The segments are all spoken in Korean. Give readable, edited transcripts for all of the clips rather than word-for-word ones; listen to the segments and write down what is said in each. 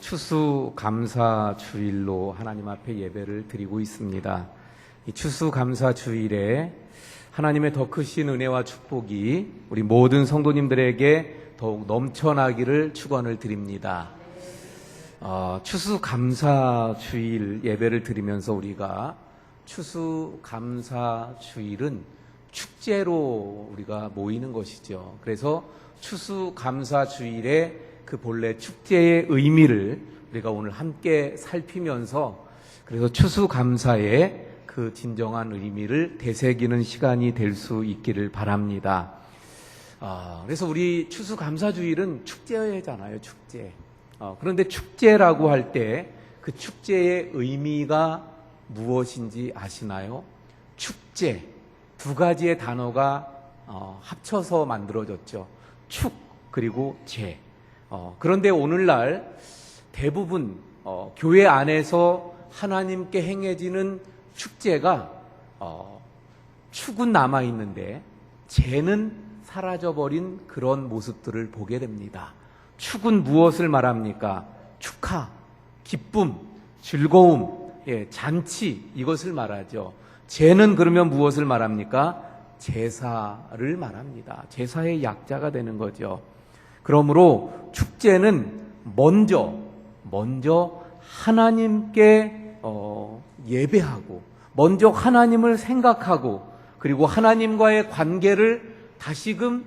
추수감사주일로 하나님 앞에 예배를 드리고 있습니다. 이 추수감사주일에 하나님의 더 크신 은혜와 축복이 우리 모든 성도님들에게 더욱 넘쳐나기를 축원을 드립니다. 추수감사주일 예배를 드리면서 우리가 추수감사주일은 축제로 우리가 모이는 것이죠. 그래서 추수감사주일에 그 본래 축제의 의미를 우리가 오늘 함께 살피면서 그래서 추수감사의 그 진정한 의미를 되새기는 시간이 될 수 있기를 바랍니다. 그래서 우리 추수감사주일은 축제잖아요, 축제. 그런데 축제라고 할 때 그 축제의 의미가 무엇인지 아시나요? 축제. 두 가지의 단어가 합쳐서 만들어졌죠. 축 그리고 제. 그런데 오늘날 대부분 교회 안에서 하나님께 행해지는 축제가 축은 남아있는데 제는 사라져버린 그런 모습들을 보게 됩니다. 축은 무엇을 말합니까? 축하, 기쁨, 즐거움, 잔치 이것을 말하죠. 제는 그러면 무엇을 말합니까? 제사를 말합니다. 제사의 약자가 되는 거죠. 그러므로 축제는 먼저 하나님께 예배하고 먼저 하나님을 생각하고 그리고 하나님과의 관계를 다시금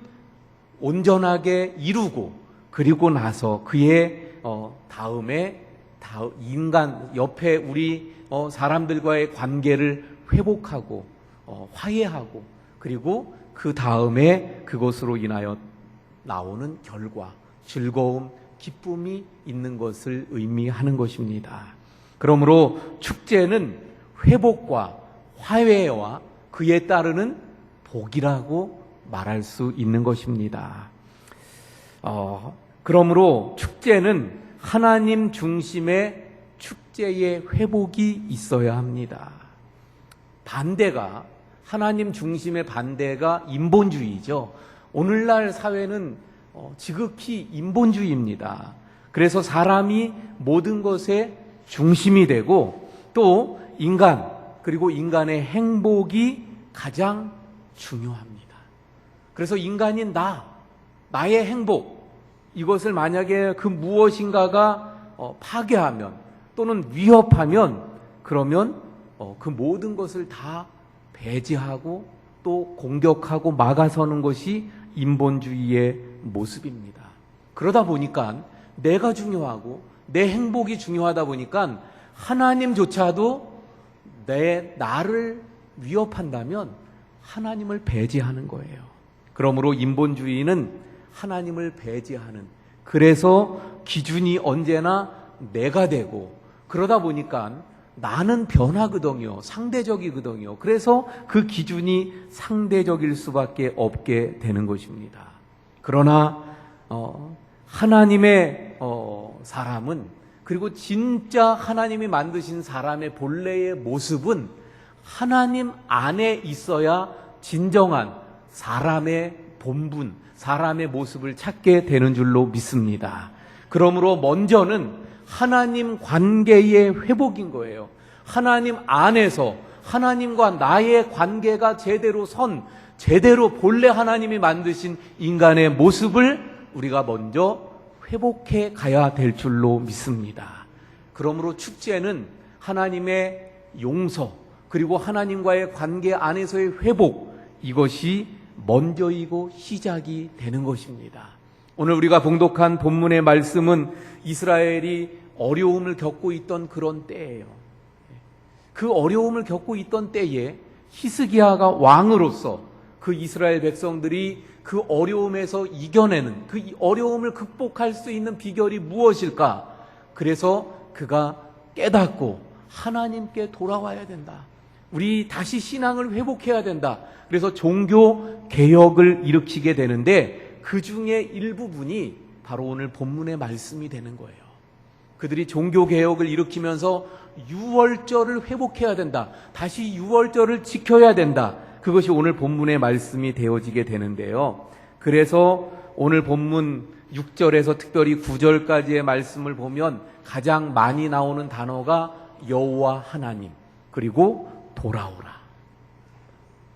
온전하게 이루고 그리고 나서 그의 다음에 인간 옆에 우리 사람들과의 관계를 회복하고 화해하고 그리고 그 다음에 그것으로 인하여 나오는 결과, 즐거움, 기쁨이 있는 것을 의미하는 것입니다. 그러므로 축제는 회복과 화해와 그에 따르는 복이라고 말할 수 있는 것입니다. 그러므로 축제는 하나님 중심의 축제의 회복이 있어야 합니다. 반대가 하나님 중심의 반대가 인본주의죠. 오늘날 사회는 지극히 인본주의입니다. 그래서 사람이 모든 것의 중심이 되고 또 인간 그리고 인간의 행복이 가장 중요합니다. 그래서 인간인 나의 행복 이것을 만약에 그 무엇인가가 파괴하면 또는 위협하면 그러면 그 모든 것을 다 배제하고 또 공격하고 막아서는 것이 인본주의의 모습입니다. 그러다 보니까 내가 중요하고 내 행복이 중요하다 보니까 하나님조차도 나를 위협한다면 하나님을 배제하는 거예요. 그러므로 인본주의는 하나님을 배제하는 그래서 기준이 언제나 내가 되고 그러다 보니까 나는 변하거든요. 상대적이거든요. 그래서 그 기준이 상대적일 수밖에 없게 되는 것입니다. 그러나 하나님의 사람은 그리고 진짜 하나님이 만드신 사람의 본래의 모습은 하나님 안에 있어야 진정한 사람의 본분, 사람의 모습을 찾게 되는 줄로 믿습니다. 그러므로 먼저는 하나님 관계의 회복인 거예요. 하나님 안에서 하나님과 나의 관계가 제대로 제대로 본래 하나님이 만드신 인간의 모습을 우리가 먼저 회복해 가야 될 줄로 믿습니다. 그러므로 축제는 하나님의 용서 그리고 하나님과의 관계 안에서의 회복 이것이 먼저이고 시작이 되는 것입니다. 오늘 우리가 봉독한 본문의 말씀은 이스라엘이 어려움을 겪고 있던 그런 때예요. 그 어려움을 겪고 있던 때에 히스기야가 왕으로서 그 이스라엘 백성들이 그 어려움에서 이겨내는 그 어려움을 극복할 수 있는 비결이 무엇일까? 그래서 그가 깨닫고 하나님께 돌아와야 된다. 우리 다시 신앙을 회복해야 된다. 그래서 종교 개혁을 일으키게 되는데 그 중에 일부분이 바로 오늘 본문의 말씀이 되는 거예요. 그들이 종교 개혁을 일으키면서 유월절을 회복해야 된다. 다시 유월절을 지켜야 된다. 그것이 오늘 본문의 말씀이 되어지게 되는데요. 그래서 오늘 본문 6절에서 특별히 9절까지의 말씀을 보면 가장 많이 나오는 단어가 여호와 하나님, 그리고 돌아오라.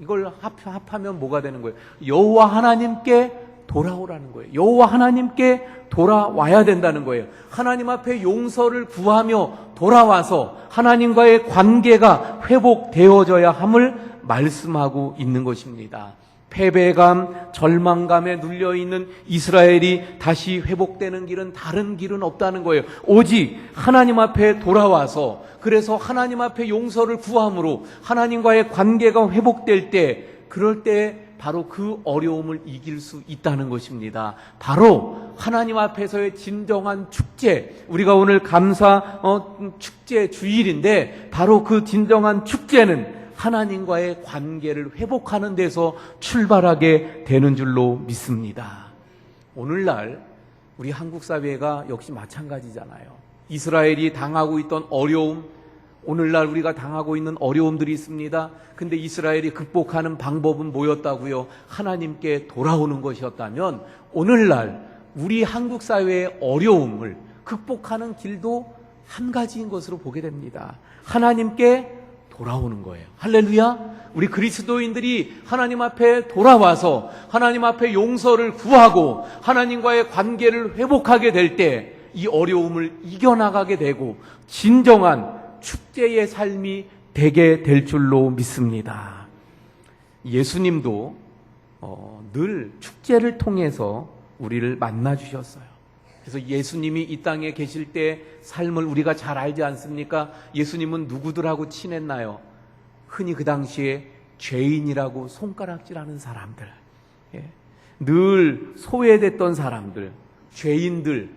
이걸 합하면 뭐가 되는 거예요? 여호와 하나님께 돌아오라는 거예요. 여호와 하나님께 돌아와야 된다는 거예요. 하나님 앞에 용서를 구하며 돌아와서 하나님과의 관계가 회복되어져야 함을 말씀하고 있는 것입니다. 패배감, 절망감에 눌려있는 이스라엘이 다시 회복되는 길은 다른 길은 없다는 거예요. 오직 하나님 앞에 돌아와서, 그래서 하나님 앞에 용서를 구함으로 하나님과의 관계가 회복될 때, 그럴 때 바로 그 어려움을 이길 수 있다는 것입니다. 바로 하나님 앞에서의 진정한 축제, 우리가 오늘 감사 축제 주일인데 바로 그 진정한 축제는 하나님과의 관계를 회복하는 데서 출발하게 되는 줄로 믿습니다. 오늘날 우리 한국 사회가 역시 마찬가지잖아요. 이스라엘이 당하고 있던 어려움, 오늘날 우리가 당하고 있는 어려움들이 있습니다. 근데 이스라엘이 극복하는 방법은 뭐였다고요? 하나님께 돌아오는 것이었다면 오늘날 우리 한국 사회의 어려움을 극복하는 길도 한 가지인 것으로 보게 됩니다. 하나님께 돌아오는 거예요. 할렐루야. 우리 그리스도인들이 하나님 앞에 돌아와서 하나님 앞에 용서를 구하고 하나님과의 관계를 회복하게 될 때 이 어려움을 이겨나가게 되고 진정한 축제의 삶이 되게 될 줄로 믿습니다. 예수님도 늘 축제를 통해서 우리를 만나 주셨어요. 그래서 예수님이 이 땅에 계실 때 삶을 우리가 잘 알지 않습니까? 예수님은 누구들하고 친했나요? 흔히 그 당시에 죄인이라고 손가락질하는 사람들, 늘 소외됐던 사람들, 죄인들,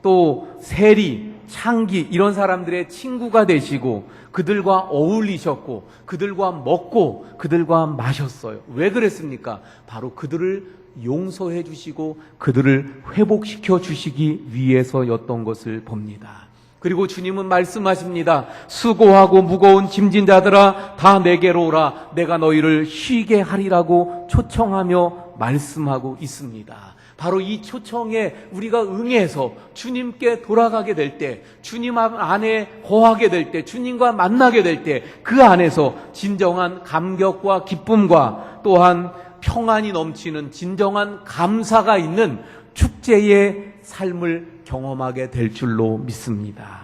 또 세리, 창기 이런 사람들의 친구가 되시고 그들과 어울리셨고 그들과 먹고 그들과 마셨어요. 왜 그랬습니까? 바로 그들을 용서해 주시고 그들을 회복시켜 주시기 위해서였던 것을 봅니다. 그리고 주님은 말씀하십니다. 수고하고 무거운 짐진 자들아 다 내게로 오라. 내가 너희를 쉬게 하리라고 초청하며 말씀하고 있습니다. 바로 이 초청에 우리가 응해서 주님께 돌아가게 될 때, 주님 안에 거하게 될 때, 주님과 만나게 될 때 그 안에서 진정한 감격과 기쁨과 또한 평안이 넘치는 진정한 감사가 있는 축제의 삶을 경험하게 될 줄로 믿습니다.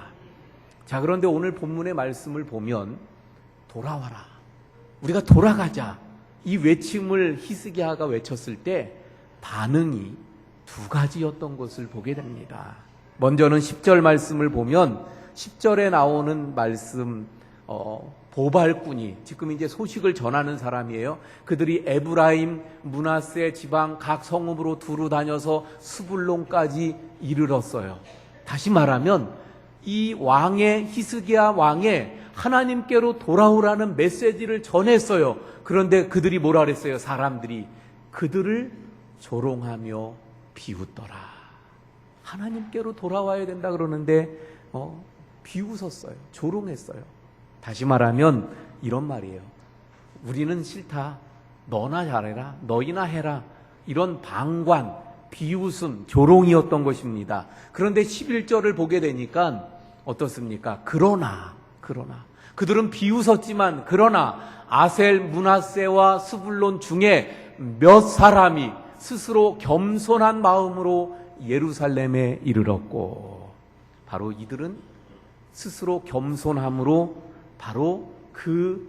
자, 그런데 오늘 본문의 말씀을 보면 돌아와라, 우리가 돌아가자, 이 외침을 히스기야가 외쳤을 때 반응이 두 가지였던 것을 보게 됩니다. 먼저는 10절 말씀을 보면 10절에 나오는 말씀, 보발꾼이 지금 이제 소식을 전하는 사람이에요. 그들이 에브라임, 므낫세 지방 각 성읍으로 두루 다녀서 스불론까지 이르렀어요. 다시 말하면 이 왕의, 히스기야 왕의 하나님께로 돌아오라는 메시지를 전했어요. 그런데 그들이 뭐라 그랬어요? 사람들이 그들을 조롱하며 비웃더라. 하나님께로 돌아와야 된다 그러는데 비웃었어요. 조롱했어요. 다시 말하면 이런 말이에요. 우리는 싫다. 너나 잘해라. 너희나 해라. 이런 방관, 비웃음, 조롱이었던 것입니다. 그런데 11절을 보게 되니까 어떻습니까? 그러나 그들은 비웃었지만 그러나 아셀, 므낫세와 스불론 중에 몇 사람이 스스로 겸손한 마음으로 예루살렘에 이르렀고, 바로 이들은 스스로 겸손함으로 바로 그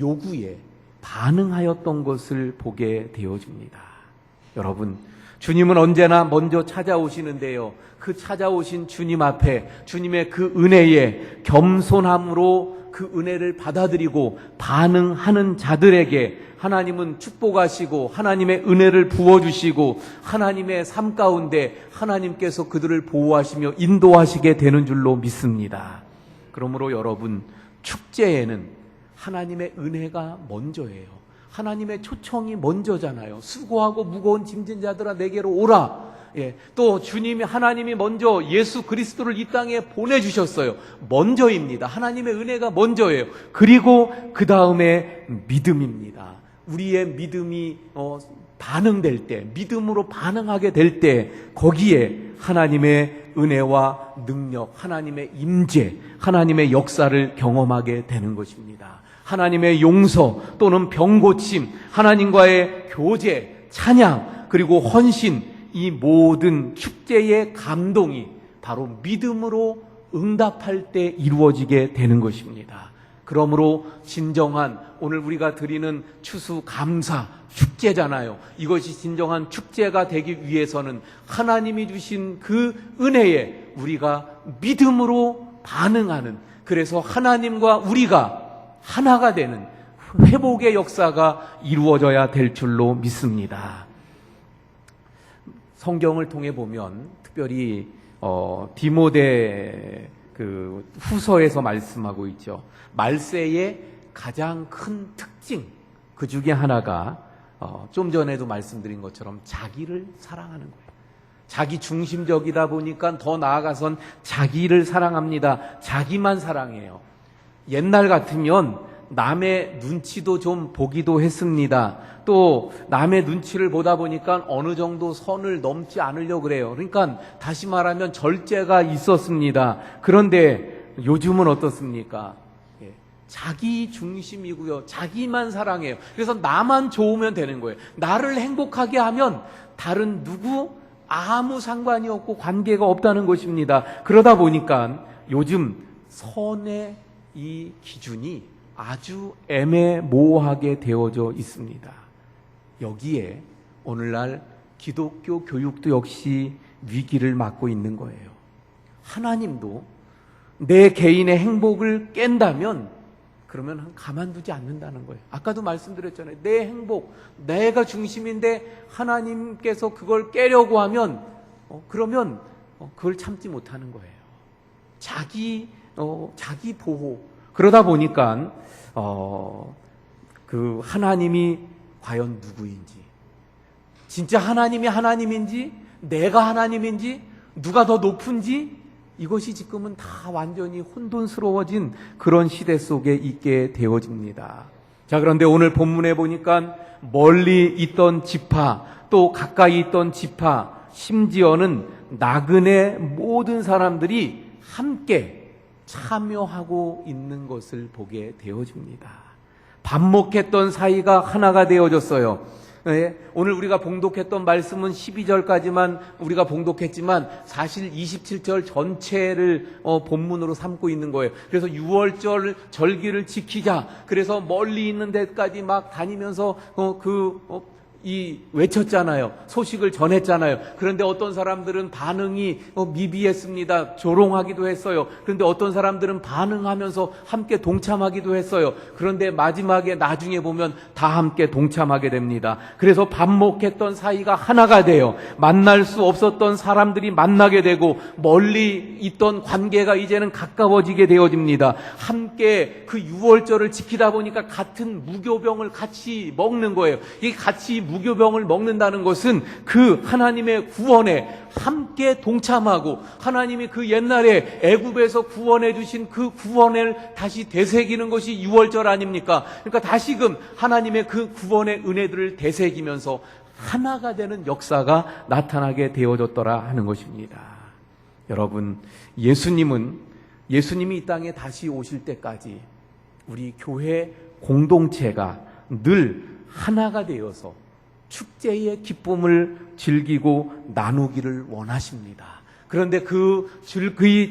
요구에 반응하였던 것을 보게 되어집니다. 여러분, 주님은 언제나 먼저 찾아오시는데요, 그 찾아오신 주님 앞에 주님의 그 은혜에 겸손함으로 그 은혜를 받아들이고 반응하는 자들에게 하나님은 축복하시고 하나님의 은혜를 부어주시고 하나님의 삶 가운데 하나님께서 그들을 보호하시며 인도하시게 되는 줄로 믿습니다. 그러므로 여러분, 축제에는 하나님의 은혜가 먼저예요. 하나님의 초청이 먼저잖아요. 수고하고 무거운 짐진 자들아 내게로 오라. 또 주님이, 하나님이 먼저 예수 그리스도를 이 땅에 보내주셨어요. 먼저입니다. 하나님의 은혜가 먼저예요. 그리고 그 다음에 믿음입니다. 우리의 믿음이 반응될 때, 믿음으로 반응하게 될 때, 거기에 하나님의 은혜와 능력, 하나님의 임재, 하나님의 역사를 경험하게 되는 것입니다. 하나님의 용서 또는 병고침, 하나님과의 교제, 찬양, 그리고 헌신, 이 모든 축제의 감동이 바로 믿음으로 응답할 때 이루어지게 되는 것입니다. 그러므로 진정한 오늘 우리가 드리는 추수 감사 축제잖아요. 이것이 진정한 축제가 되기 위해서는 하나님이 주신 그 은혜에 우리가 믿음으로 반응하는, 그래서 하나님과 우리가 하나가 되는 회복의 역사가 이루어져야 될 줄로 믿습니다. 성경을 통해 보면 특별히 디모데 그 후서에서 말씀하고 있죠. 말세의 가장 큰 특징, 그 중에 하나가 좀 전에도 말씀드린 것처럼 자기를 사랑하는 거예요. 자기 중심적이다 보니까 더 나아가선 자기를 사랑합니다. 자기만 사랑해요. 옛날 같으면 남의 눈치도 좀 보기도 했습니다. 또 남의 눈치를 보다 보니까 어느 정도 선을 넘지 않으려고 그래요. 그러니까 다시 말하면 절제가 있었습니다. 그런데 요즘은 어떻습니까? 자기 중심이고요. 자기만 사랑해요. 그래서 나만 좋으면 되는 거예요. 나를 행복하게 하면 다른 누구 아무 상관이 없고 관계가 없다는 것입니다. 그러다 보니까 요즘 선의 이 기준이 아주 애매모호하게 되어져 있습니다. 여기에 오늘날 기독교 교육도 역시 위기를 맞고 있는 거예요. 하나님도 내 개인의 행복을 깬다면 그러면 가만두지 않는다는 거예요. 아까도 말씀드렸잖아요. 내 행복, 내가 중심인데 하나님께서 그걸 깨려고 하면 그러면 그걸 참지 못하는 거예요. 자기 보호. 그러다 보니까 그 하나님이 과연 누구인지, 진짜 하나님이 하나님인지, 내가 하나님인지, 누가 더 높은지, 이것이 지금은 다 완전히 혼돈스러워진 그런 시대 속에 있게 되어집니다. 자, 그런데 오늘 본문에 보니까 멀리 있던 지파, 또 가까이 있던 지파, 심지어는 나그네 모든 사람들이 함께 참여하고 있는 것을 보게 되어집니다. 반목했던 사이가 하나가 되어졌어요. 네, 오늘 우리가 봉독했던 말씀은 12절까지만 우리가 봉독했지만 사실 27절 전체를 본문으로 삼고 있는 거예요. 그래서 6월절 절기를 지키자. 그래서 멀리 있는 데까지 막 다니면서 외쳤잖아요. 소식을 전했잖아요. 그런데 어떤 사람들은 반응이 미비했습니다. 조롱하기도 했어요. 그런데 어떤 사람들은 반응하면서 함께 동참하기도 했어요. 그런데 마지막에 나중에 보면 다 함께 동참하게 됩니다. 그래서 반목했던 사이가 하나가 돼요. 만날 수 없었던 사람들이 만나게 되고 멀리 있던 관계가 이제는 가까워지게 되어집니다. 함께 그 6월절을 지키다 보니까 같은 무교병을 같이 먹는 거예요. 이게 같이 무교병을 먹는다는 것은 그 하나님의 구원에 함께 동참하고 하나님이 그 옛날에 애굽에서 구원해 주신 그 구원을 다시 되새기는 것이 6월절 아닙니까? 그러니까 다시금 하나님의 그 구원의 은혜들을 되새기면서 하나가 되는 역사가 나타나게 되어졌더라 하는 것입니다. 여러분, 예수님이 이 땅에 다시 오실 때까지 우리 교회 공동체가 늘 하나가 되어서 축제의 기쁨을 즐기고 나누기를 원하십니다. 그런데 그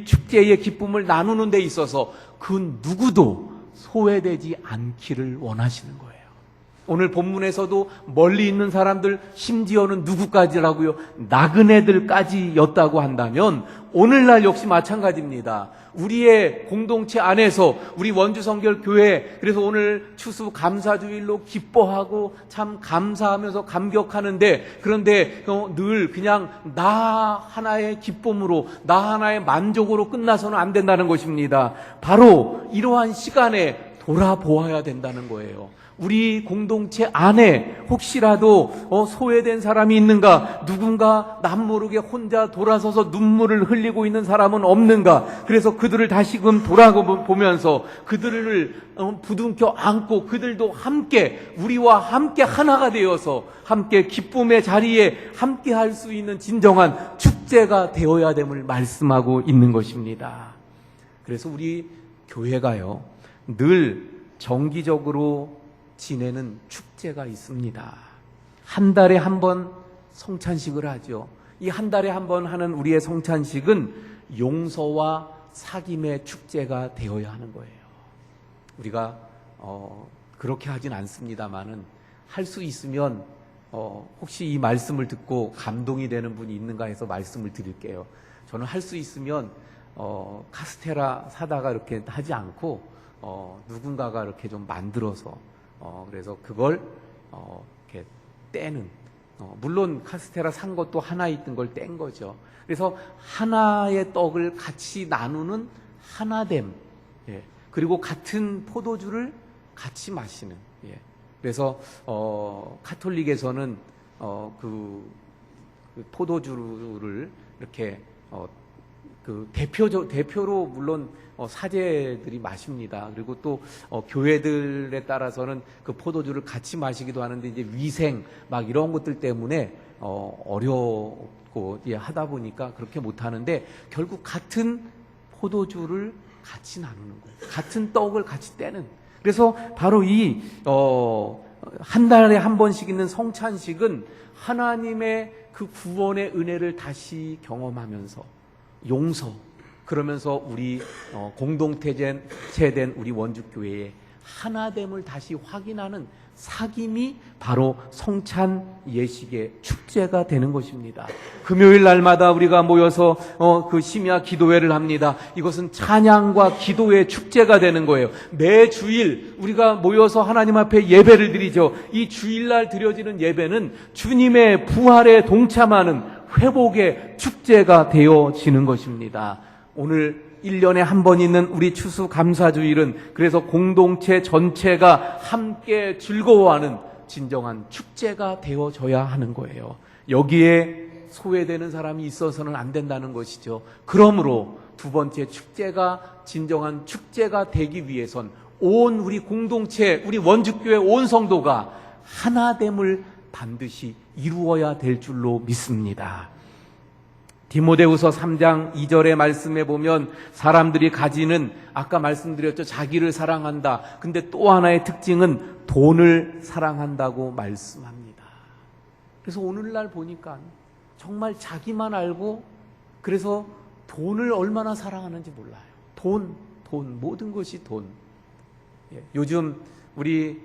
축제의 기쁨을 나누는 데 있어서 그 누구도 소외되지 않기를 원하시는 거예요. 오늘 본문에서도 멀리 있는 사람들, 심지어는 누구까지라고요? 나그네들까지였다고 한다면 오늘날 역시 마찬가지입니다. 우리의 공동체 안에서 우리 원주성결교회, 그래서 오늘 추수 감사주일로 기뻐하고 참 감사하면서 감격하는데, 그런데 늘 그냥 나 하나의 기쁨으로, 나 하나의 만족으로 끝나서는 안 된다는 것입니다. 바로 이러한 시간에 돌아보아야 된다는 거예요. 우리 공동체 안에 혹시라도 소외된 사람이 있는가? 누군가 남모르게 혼자 돌아서서 눈물을 흘리고 있는 사람은 없는가? 그래서 그들을 다시금 돌아보면서 그들을 부둥켜 안고 그들도 함께 우리와 함께 하나가 되어서 함께 기쁨의 자리에 함께 할 수 있는 진정한 축제가 되어야 됨을 말씀하고 있는 것입니다. 그래서 우리 교회가요, 늘 정기적으로 지내는 축제가 있습니다. 한 달에 한 번 성찬식을 하죠. 이 한 달에 한 번 하는 우리의 성찬식은 용서와 사귐의 축제가 되어야 하는 거예요. 우리가 그렇게 하진 않습니다만은 할 수 있으면 혹시 이 말씀을 듣고 감동이 되는 분이 있는가 해서 말씀을 드릴게요. 저는 할 수 있으면 카스테라 사다가 이렇게 하지 않고 누군가가 이렇게 좀 만들어서 그래서 그걸 이렇게 떼는, 물론 카스테라 산 것도 하나 있던 걸 뗀 거죠. 그래서 하나의 떡을 같이 나누는 하나됨, 예. 그리고 같은 포도주를 같이 마시는, 예. 그래서 카톨릭에서는 그 포도주를 이렇게 그 대표로 물론 사제들이 마십니다. 그리고 또 교회들에 따라서는 그 포도주를 같이 마시기도 하는데 이제 위생 막 이런 것들 때문에 어렵고 하다 보니까 그렇게 못 하는데 결국 같은 포도주를 같이 나누는 거예요. 같은 떡을 같이 떼는. 그래서 바로 이 한 달에 한 번씩 있는 성찬식은 하나님의 그 구원의 은혜를 다시 경험하면서 용서, 그러면서 우리 공동체된 우리 원주교회의 하나됨을 다시 확인하는 사귐이 바로 성찬 예식의 축제가 되는 것입니다. 금요일 날마다 우리가 모여서 그 심야 기도회를 합니다. 이것은 찬양과 기도의 축제가 되는 거예요. 매 주일 우리가 모여서 하나님 앞에 예배를 드리죠. 이 주일날 드려지는 예배는 주님의 부활에 동참하는 회복의 축제가 되어지는 것입니다. 오늘 1년에 한 번 있는 우리 추수감사주일은 그래서 공동체 전체가 함께 즐거워하는 진정한 축제가 되어져야 하는 거예요. 여기에 소외되는 사람이 있어서는 안 된다는 것이죠. 그러므로 두 번째 축제가 진정한 축제가 되기 위해선 온 우리 공동체, 우리 원주교회 온 성도가 하나됨을 반드시 이루어야 될 줄로 믿습니다. 디모데후서 3장 2절의 말씀에 보면 사람들이 가지는, 아까 말씀드렸죠, 자기를 사랑한다. 근데 또 하나의 특징은 돈을 사랑한다고 말씀합니다. 그래서 오늘날 보니까 정말 자기만 알고 그래서 돈을 얼마나 사랑하는지 몰라요. 돈, 모든 것이 돈. 요즘 우리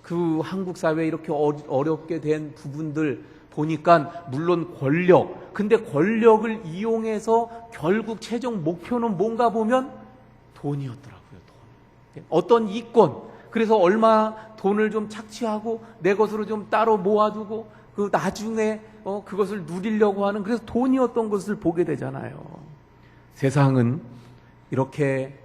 그 한국 사회에 이렇게 어렵게 된 부분들 보니까 물론 권력, 근데 권력을 이용해서 결국 최종 목표는 뭔가 보면 돈이었더라고요. 돈. 어떤 이권, 그래서 얼마 돈을 좀 착취하고 내 것으로 좀 따로 모아두고 그 나중에 그것을 누리려고 하는, 그래서 돈이었던 것을 보게 되잖아요. 세상은 이렇게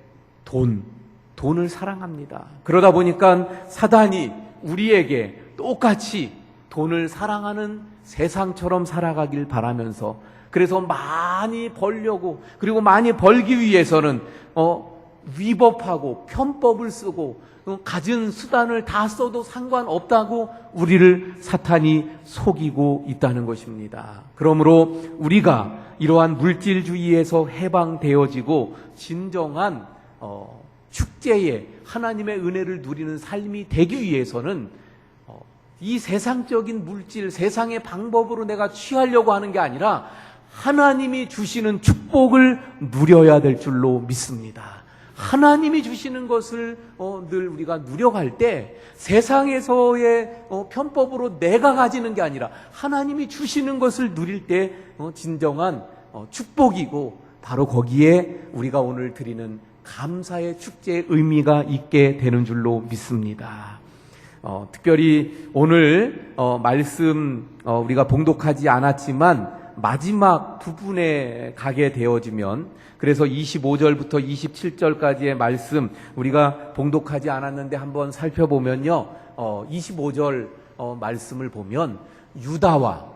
돈을 사랑합니다. 그러다 보니까 사단이 우리에게 똑같이 돈을 사랑하는 세상처럼 살아가길 바라면서, 그래서 많이 벌려고, 그리고 많이 벌기 위해서는 위법하고 편법을 쓰고 가진 수단을 다 써도 상관없다고 우리를 사탄이 속이고 있다는 것입니다. 그러므로 우리가 이러한 물질주의에서 해방되어지고 진정한 축제에 하나님의 은혜를 누리는 삶이 되기 위해서는 이 세상적인 물질, 세상의 방법으로 내가 취하려고 하는 게 아니라 하나님이 주시는 축복을 누려야 될 줄로 믿습니다. 하나님이 주시는 것을 늘 우리가 누려갈 때 세상에서의 편법으로 내가 가지는 게 아니라 하나님이 주시는 것을 누릴 때 진정한 축복이고, 바로 거기에 우리가 오늘 드리는 감사의 축제의 의미가 있게 되는 줄로 믿습니다. 특별히 오늘 말씀 우리가 봉독하지 않았지만 마지막 부분에 가게 되어지면, 그래서 25절부터 27절까지의 말씀 우리가 봉독하지 않았는데 한번 살펴보면요, 25절 말씀을 보면 유다와,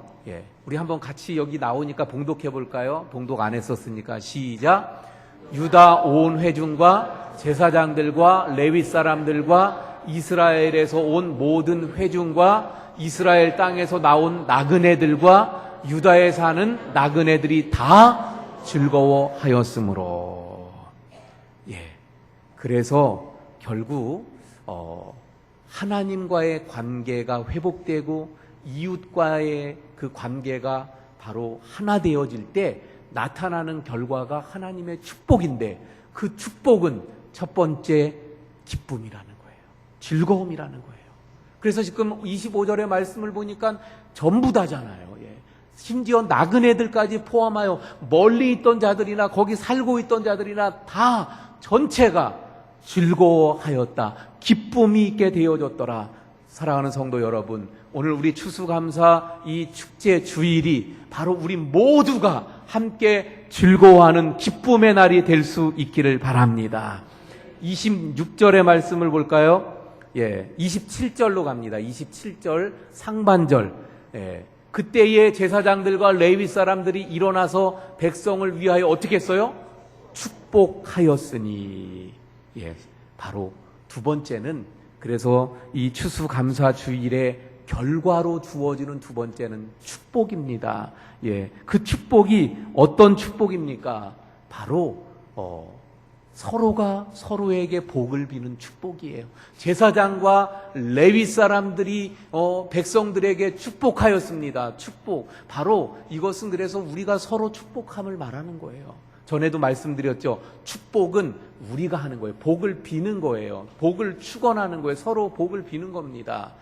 우리 한번 같이 여기 나오니까 봉독해 볼까요? 봉독 안 했었으니까 시작. 유다 온 회중과 제사장들과 레위 사람들과 이스라엘에서 온 모든 회중과 이스라엘 땅에서 나온 나그네들과 유다에 사는 나그네들이 다 즐거워하였으므로. 그래서 결국 하나님과의 관계가 회복되고 이웃과의 그 관계가 바로 하나 되어질 때 나타나는 결과가 하나님의 축복인데, 그 축복은 첫 번째 기쁨이라는 거예요. 즐거움이라는 거예요. 그래서 지금 25절의 말씀을 보니까 전부 다잖아요. 심지어 나그네들까지 포함하여 멀리 있던 자들이나 거기 살고 있던 자들이나 다 전체가 즐거워하였다. 기쁨이 있게 되어졌더라. 사랑하는 성도 여러분, 오늘 우리 추수감사 이 축제 주일이 바로 우리 모두가 함께 즐거워하는 기쁨의 날이 될 수 있기를 바랍니다. 26절의 말씀을 볼까요? 27절로 갑니다. 27절 상반절. 그때의 제사장들과 레위 사람들이 일어나서 백성을 위하여 어떻게 했어요? 축복하였으니. 바로 두 번째는, 그래서 이 추수감사 주일의 결과로 주어지는 두 번째는 축복입니다. 그 축복이 어떤 축복입니까? 바로 서로가 서로에게 복을 비는 축복이에요. 제사장과 레위 사람들이 백성들에게 축복하였습니다. 축복. 바로 이것은 그래서 우리가 서로 축복함을 말하는 거예요. 전에도 말씀드렸죠. 축복은 우리가 하는 거예요. 복을 비는 거예요. 복을 축원하는 거예요. 서로 복을 비는 겁니다.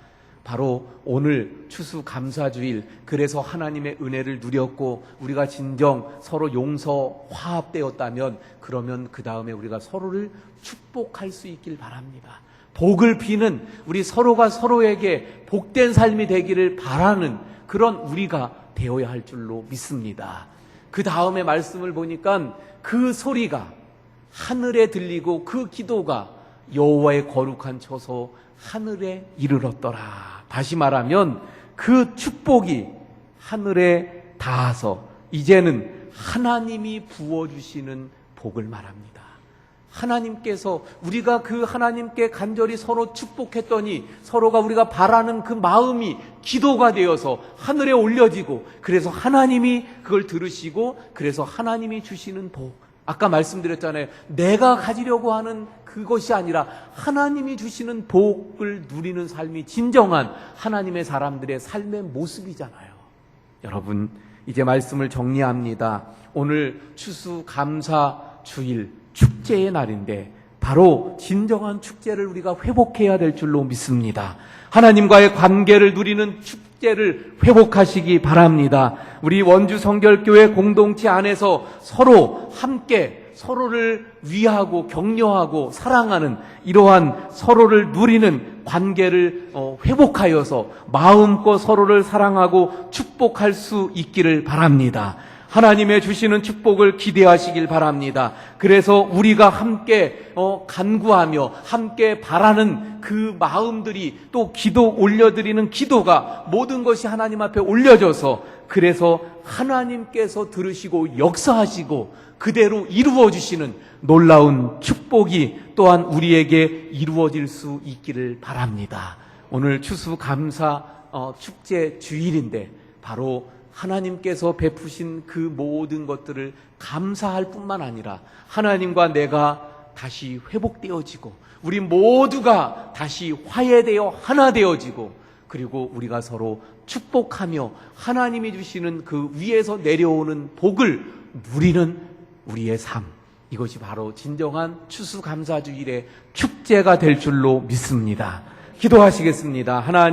바로 오늘 추수감사주일, 그래서 하나님의 은혜를 누렸고 우리가 진정 서로 용서 화합되었다면, 그러면 그 다음에 우리가 서로를 축복할 수 있길 바랍니다. 복을 비는, 우리 서로가 서로에게 복된 삶이 되기를 바라는 그런 우리가 되어야 할 줄로 믿습니다. 그 다음에 말씀을 보니까 그 소리가 하늘에 들리고 그 기도가 여호와의 거룩한 처소 하늘에 이르렀더라. 다시 말하면 그 축복이 하늘에 닿아서 이제는 하나님이 부어주시는 복을 말합니다. 하나님께서, 우리가 그 하나님께 간절히 서로 축복했더니 서로가 우리가 바라는 그 마음이 기도가 되어서 하늘에 올려지고, 그래서 하나님이 그걸 들으시고, 그래서 하나님이 주시는 복. 아까 말씀드렸잖아요. 내가 가지려고 하는 그것이 아니라 하나님이 주시는 복을 누리는 삶이 진정한 하나님의 사람들의 삶의 모습이잖아요. 여러분, 이제 말씀을 정리합니다. 오늘 추수감사 주일 축제의 날인데 바로 진정한 축제를 우리가 회복해야 될 줄로 믿습니다. 하나님과의 관계를 누리는 축제를 회복하시기 바랍니다. 우리 원주 성결교회 공동체 안에서 서로 함께 서로를 위하고 격려하고 사랑하는 이러한 서로를 누리는 관계를 회복하여서 마음껏 서로를 사랑하고 축복할 수 있기를 바랍니다. 하나님의 주시는 축복을 기대하시길 바랍니다. 그래서 우리가 함께 간구하며 함께 바라는 그 마음들이, 또 기도 올려드리는 기도가 모든 것이 하나님 앞에 올려져서, 그래서 하나님께서 들으시고 역사하시고 그대로 이루어주시는 놀라운 축복이 또한 우리에게 이루어질 수 있기를 바랍니다. 오늘 추수감사 축제 주일인데 바로 하나님께서 베푸신 그 모든 것들을 감사할 뿐만 아니라 하나님과 내가 다시 회복되어지고 우리 모두가 다시 화해되어 하나 되어지고, 그리고 우리가 서로 축복하며 하나님이 주시는 그 위에서 내려오는 복을 누리는 우리의 삶, 이것이 바로 진정한 추수감사주일의 축제가 될 줄로 믿습니다. 기도하시겠습니다. 하나님,